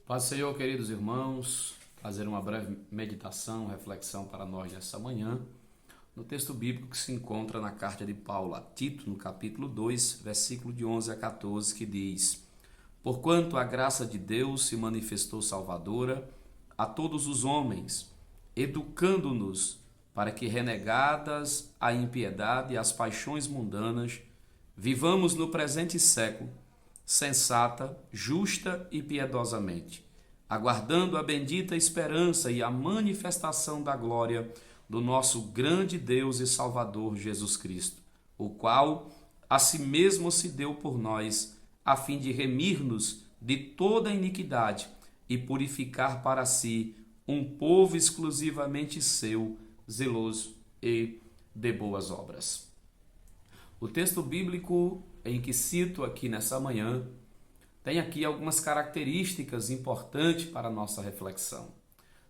Paz do Senhor, queridos irmãos, fazer uma breve meditação, reflexão para nós nessa manhã, no texto bíblico que se encontra na carta de Paulo a Tito, no capítulo 2, versículo de 11 a 14, que diz: Porquanto a graça de Deus se manifestou salvadora a todos os homens, educando-nos para que, renegadas a impiedade e as paixões mundanas, vivamos no presente século sensata, justa e piedosamente, aguardando a bendita esperança e a manifestação da glória do nosso grande Deus e Salvador Jesus Cristo, o qual a si mesmo se deu por nós, a fim de remir-nos de toda iniquidade e purificar para si um povo exclusivamente seu, zeloso e de boas obras. O texto bíblico em que cito aqui nessa manhã tem aqui algumas características importantes para a nossa reflexão.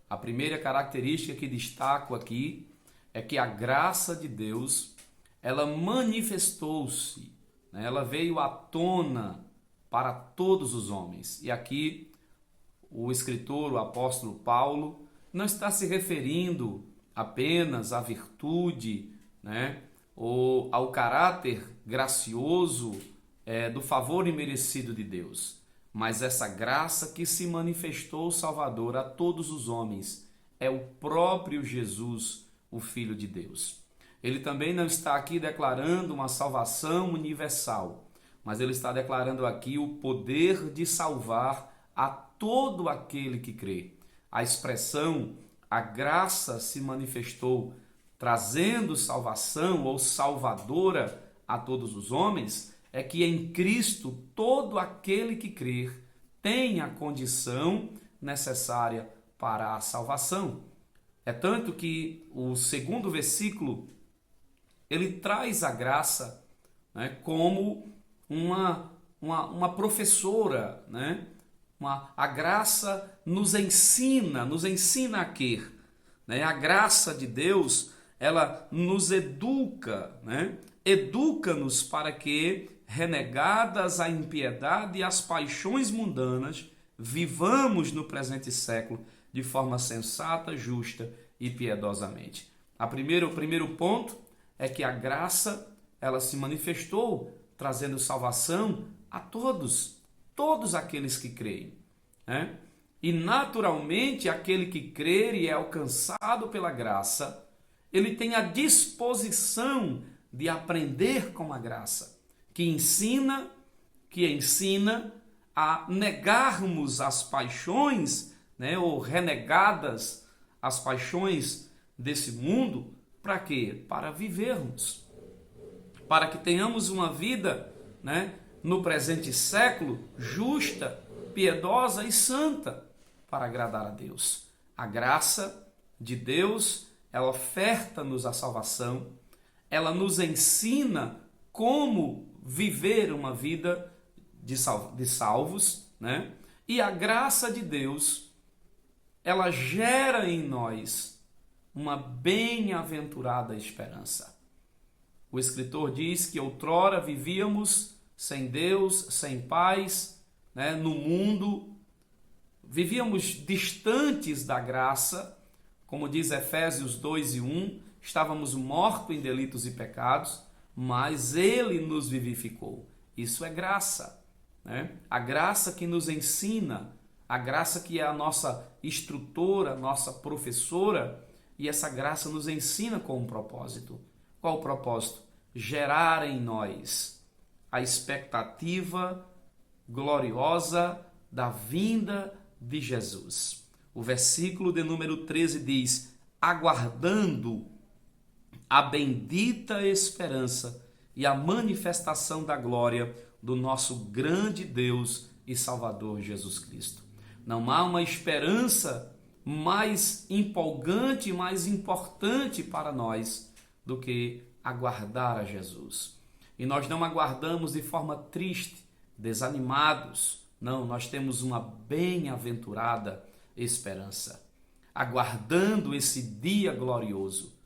A primeira característica que destaco aqui é que a graça de Deus, ela manifestou-se, né? Ela veio à tona para todos os homens. E aqui o escritor, o apóstolo Paulo, não está se referindo apenas à virtude, né? Ou ao caráter gracioso do favor imerecido de Deus, mas essa graça que se manifestou Salvador a todos os homens é o próprio Jesus, o Filho de Deus. Ele também não está aqui declarando uma salvação universal, mas ele está declarando aqui o poder de salvar a todo aquele que crê. A expressão a graça se manifestou trazendo salvação ou salvadora a todos os homens, é que em Cristo todo aquele que crer tem a condição necessária para a salvação. É tanto que o segundo versículo, ele traz a graça, né, como uma professora, né? A graça nos ensina a quê? Né? A graça de Deus, ela nos educa, né? Educa-nos para que, renegadas a impiedade e as paixões mundanas, vivamos no presente século de forma sensata, justa e piedosamente. O primeiro ponto é que a graça, ela se manifestou trazendo salvação a todos aqueles que creem, né? E naturalmente aquele que crer e é alcançado pela graça, ele tem a disposição de aprender com a graça, que ensina a negarmos as paixões, né, ou renegadas as paixões desse mundo, para quê? Para vivermos, para que tenhamos uma vida, né, no presente século justa, piedosa e santa, para agradar a Deus. A graça de Deus, ela oferta-nos a salvação, ela nos ensina como viver uma vida de salvos, né? E a graça de Deus, ela gera em nós uma bem-aventurada esperança. O escritor diz que outrora vivíamos sem Deus, sem paz, né? No mundo, vivíamos distantes da graça, como diz Efésios 2:1, estávamos mortos em delitos e pecados, mas Ele nos vivificou. Isso é graça, né? A graça que nos ensina, a graça que é a nossa instrutora, nossa professora, e essa graça nos ensina com um propósito. Qual o propósito? Gerar em nós a expectativa gloriosa da vinda de Jesus. O versículo de número 13 diz: aguardando a bendita esperança e a manifestação da glória do nosso grande Deus e Salvador Jesus Cristo. Não há uma esperança mais empolgante, mais importante para nós do que aguardar a Jesus. E nós não aguardamos de forma triste, desanimados. Não, nós temos uma bem-aventurada esperança, aguardando esse dia glorioso,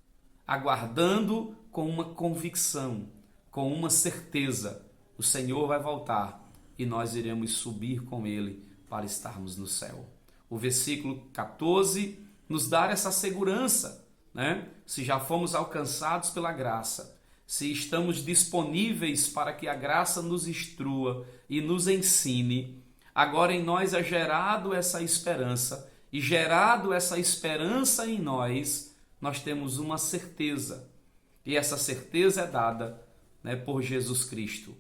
aguardando com uma convicção, com uma certeza: o Senhor vai voltar e nós iremos subir com Ele para estarmos no céu. O versículo 14 nos dá essa segurança, né? Se já fomos alcançados pela graça, se estamos disponíveis para que a graça nos instrua e nos ensine, agora em nós é gerado essa esperança, e gerado essa esperança em nós, nós temos uma certeza, e essa certeza é dada, né, por Jesus Cristo.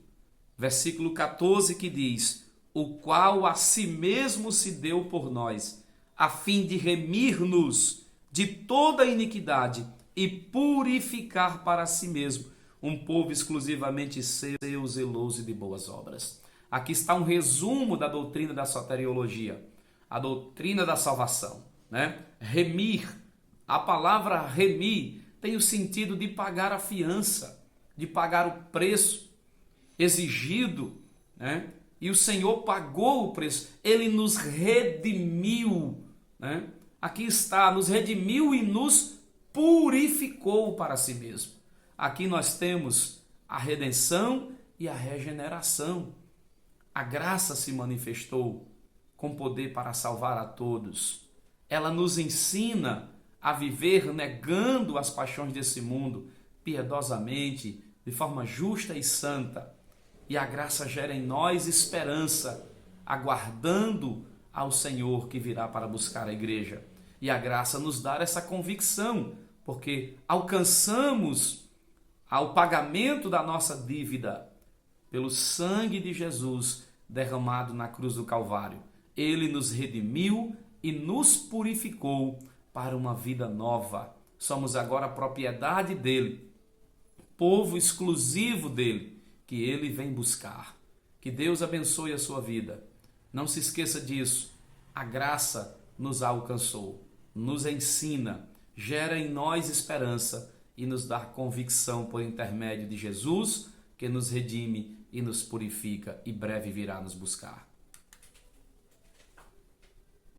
Versículo 14 que diz: o qual a si mesmo se deu por nós, a fim de remir-nos de toda iniquidade e purificar para si mesmo um povo exclusivamente seu, zeloso e de boas obras. Aqui está um resumo da doutrina da soteriologia, a doutrina da salvação, né? Remir, a palavra remir tem o sentido de pagar a fiança, de pagar o preço exigido, né? E o Senhor pagou o preço, Ele nos redimiu, né? Aqui está, nos redimiu e nos purificou para si mesmo. Aqui nós temos a redenção e a regeneração. A graça se manifestou com poder para salvar a todos. Ela nos ensina a viver negando as paixões desse mundo, piedosamente, de forma justa e santa. E a graça gera em nós esperança, aguardando ao Senhor que virá para buscar a igreja. E a graça nos dá essa convicção, porque alcançamos ao pagamento da nossa dívida pelo sangue de Jesus derramado na cruz do Calvário. Ele nos redimiu e nos purificou para uma vida nova. Somos agora propriedade dele, povo exclusivo dele, que ele vem buscar. Que Deus abençoe a sua vida. Não se esqueça disso. A graça nos alcançou, nos ensina, gera em nós esperança e nos dá convicção por intermédio de Jesus, que nos redime e nos purifica e breve virá nos buscar.